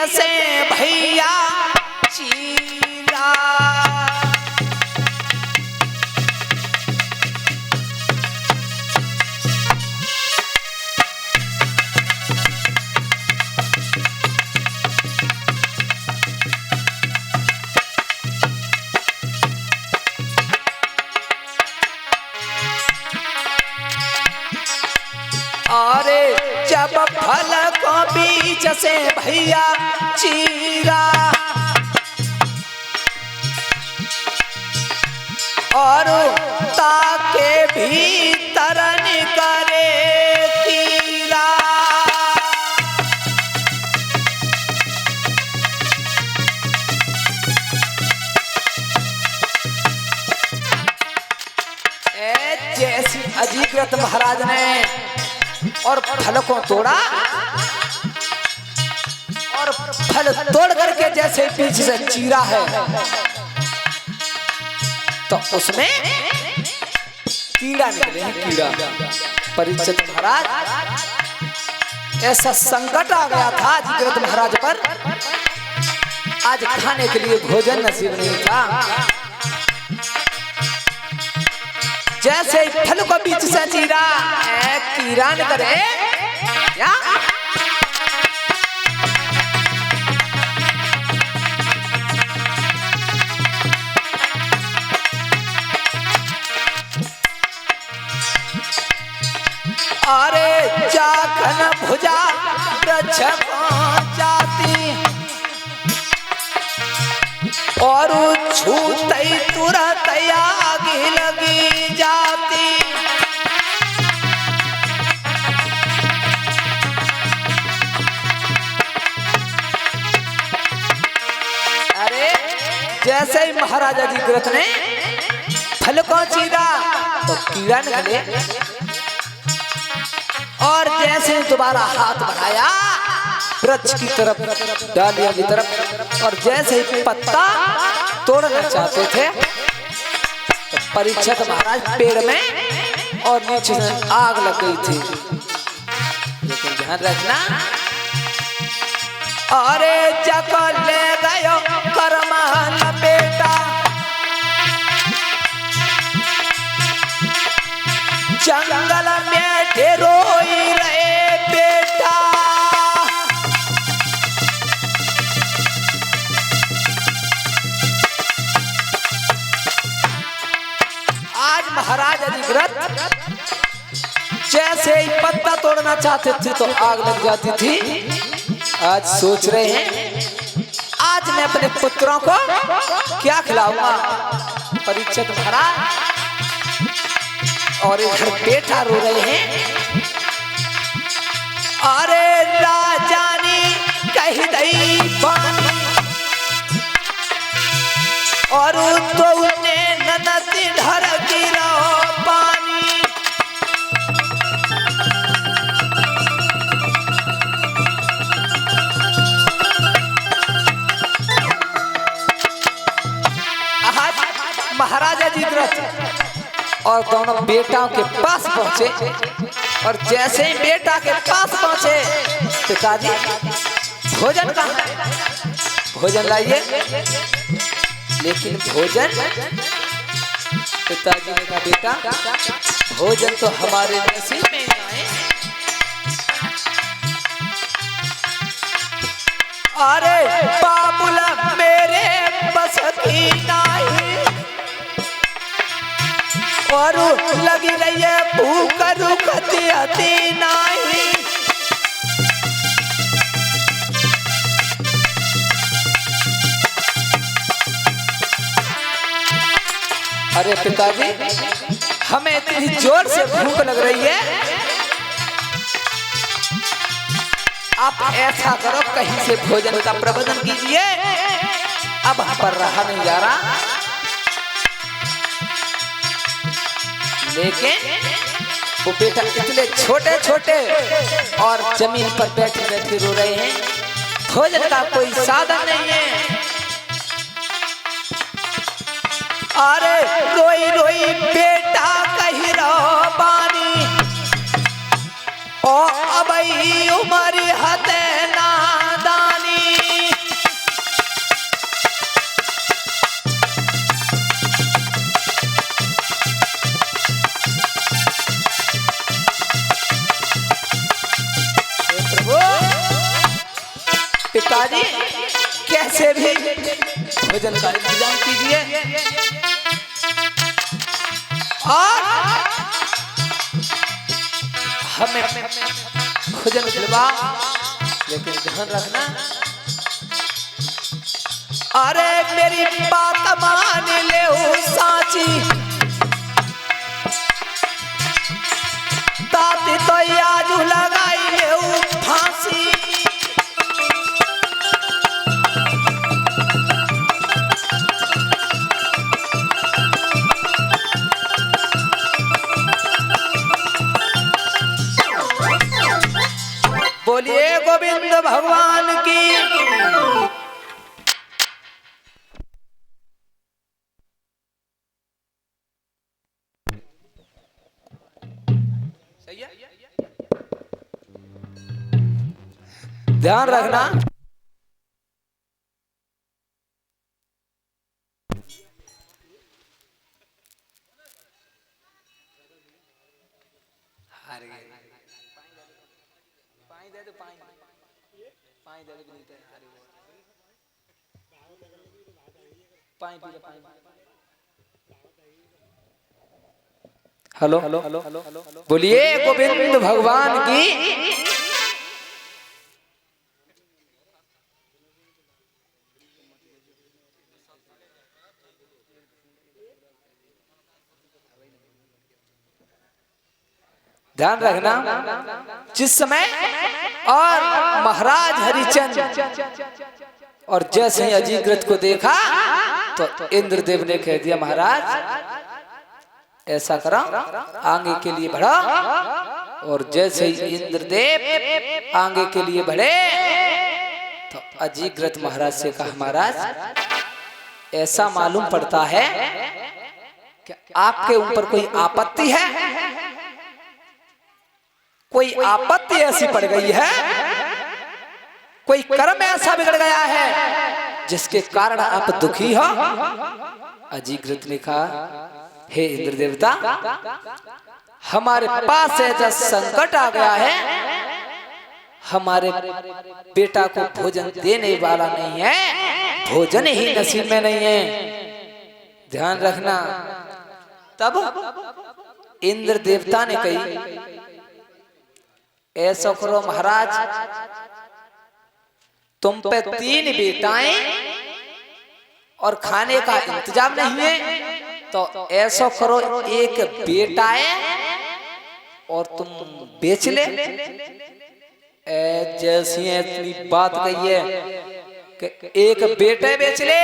से भैया चीरा। अरे जब फल को बीच से भैया चीरा और ताके भीतर निकले कीड़ा। जैसी अजीत महाराज ने और फल को तोड़ा और फल तोड़ करके जैसे पीछे से चीरा है तो उसमें कीड़ा निकले हैं, कीड़ा। परीक्षित महाराज ऐसा संकट आ गया था अजीत महाराज पर, आज खाने के लिए भोजन नसीब नहीं था। जैसे फल को बीच से चीरा कीड़ा न करे क्या? अरे जाखन भुजा वृक्ष जाती और छूते तुरंत आग लगी जाती। अरे जैसे ही महाराजा जी ग्रथ ने फल को चीरा तो कीड़ा निकले और जैसे दोबारा हाथ बढ़ाया वृक्ष की तरफ, डालियों की तरफ, और जैसे ही पत्ता तोड़ना चाहते थे तो परीक्षित महाराज पेड़ में और नीचे से आग लग गई थी। लेकिन ध्यान रखना, अरे जकल ले गयो करमान बेटा जंगल में ढेरोई रहे बेटा। आज महाराज अधिग्रत जैसे ही पत्ता तोड़ना चाहते थे तो आग लग जाती थी। आज सोच रहे हैं आज मैं अपने पुत्रों को क्या खिलाऊंगा। परीक्षित महाराज और इधर बेटा रो रहे हैं। अरे राजानी कह दई पानी और तो ने ननद ढर गिरा पानी। महाराजा जी ग्रथ और दोनों बेटाओं के पास पहुंचे और जैसे ही बेटा के पास पहुंचे पिताजी भोजन कहाँ है? भोजन लाइए। लेकिन भोजन, पिताजी ने कहा बेटा भोजन तो हमारे नसीब में है। अरे बाबुला मेरे बस की नहीं और लगी रही है भूख रुकती आती नहीं। अरे पिताजी हमें इतनी जोर से भूख लग रही है, आप ऐसा करो कहीं से भोजन का प्रबंधन कीजिए, अब हम पर रहा नहीं जा रहा। लेकिन वो बेटा इतने छोटे छोटे और जमीन पर बैठे बैठे रो रहे हैं, भोजन का कोई साधन नहीं है। अरे रोई रोई बेटा कही रहो बानी ओ अबई उमर हते नादानी। पिताजी कैसे भी भोजन का इंतजाम कीजिए और हमें भोजन दिलवा, लेकिन ध्यान रखना। अरे मेरी बात मान ले साची, ताती तो आज लगाई ले फांसी। बोलिए गोविंद भगवान की। ध्यान रखना। हेलो, बोलिए गोविंद भगवान की। ध्यान रखना। जिस समय और महाराज हरिचंद और जैसे ही अजीग्रत को देखा तो इंद्रदेव ने कह दिया, महाराज ऐसा करो, आगे के लिए बढ़ो। और जैसे ही इंद्रदेव आगे के लिए बढ़े तो अजीग्रत महाराज से कहा, महाराज ऐसा मालूम पड़ता है कि आपके ऊपर कोई आपत्ति है, कोई आपत्ति ऐसी पड़ गई है, कोई कर्म ऐसा बिगड़ गया है जिसके कारण आप दुखी हो। अजीग्रत ने कहा, हे इंद्र देवता, हमारे पास ऐसा संकट आ गया है, हमारे बेटा को भोजन देने वाला नहीं है, भोजन ही नसीब में नहीं है। ध्यान रखना। तब इंद्र देवता ने कही, ऐसा करो महाराज, तुम पे 3 बेटाएं और खाने का इंतजाम नहीं है, तो ऐसा करो एक बेटा है और तुम बेच ले। जैसी इतनी बात कही है कि एक बेटे बेच ले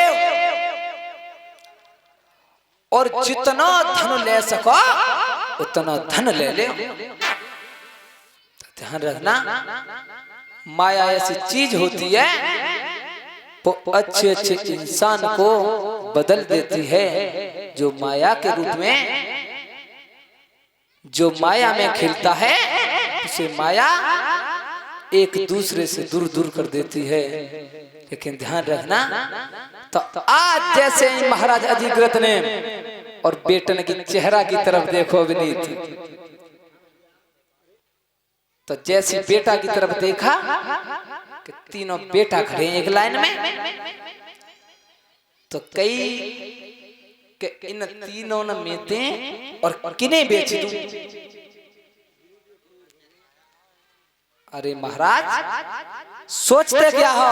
और जितना धन ले सको उतना धन ले ले। ध्यान रखना, माया ऐसी चीज होती है वो अच्छे अच्छे इंसान को बदल देती है। जो माया के रूप में, जो माया में खिलता है उसे माया एक दूसरे से दूर दूर कर देती है। लेकिन ध्यान रखना, तो आज जैसे ही महाराज अजीग्रत ने और बेटन की चेहरा की तरफ देखो विनीत, तो जैसे बेटा की तरफ देखा कि तीनों बेटा खड़े हैं एक लाइन में, तो कई कि इन तीनों न मेते और किन्हें बेच दूं। अरे महाराज सोचते क्या हो?